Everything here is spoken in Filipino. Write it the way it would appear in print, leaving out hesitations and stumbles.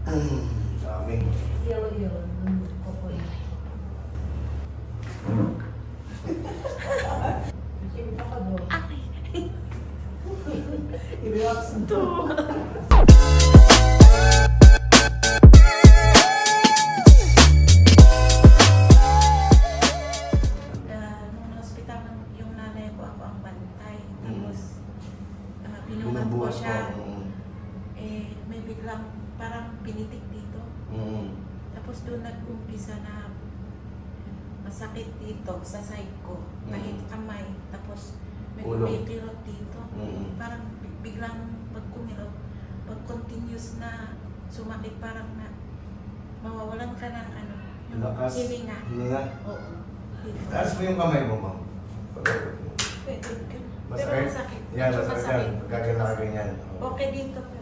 Dami. Yellow yun. Coconut. Sino ka doon? I-relax ito. Nung hospital yung nanay ko, ako ang bantay. Tapos, binuhat ko Binubuhat siya. ko. May biglang parang pinitik dito. Tapos doon nag-umpisa na masakit dito sa side ko. Kahit kamay. Tapos may Ulo. kirot dito. Parang biglang pag kumirot, pag continuous na sumakit, parang na mawawalan ka ng Lakas. hilinga. Hilinga. Oo. Dito. Taas mo yung kamay mo, ma'am. Pero Masakit? masakit. Yan, Medyo masakit yan. Pagkaganyan. Okay dito po.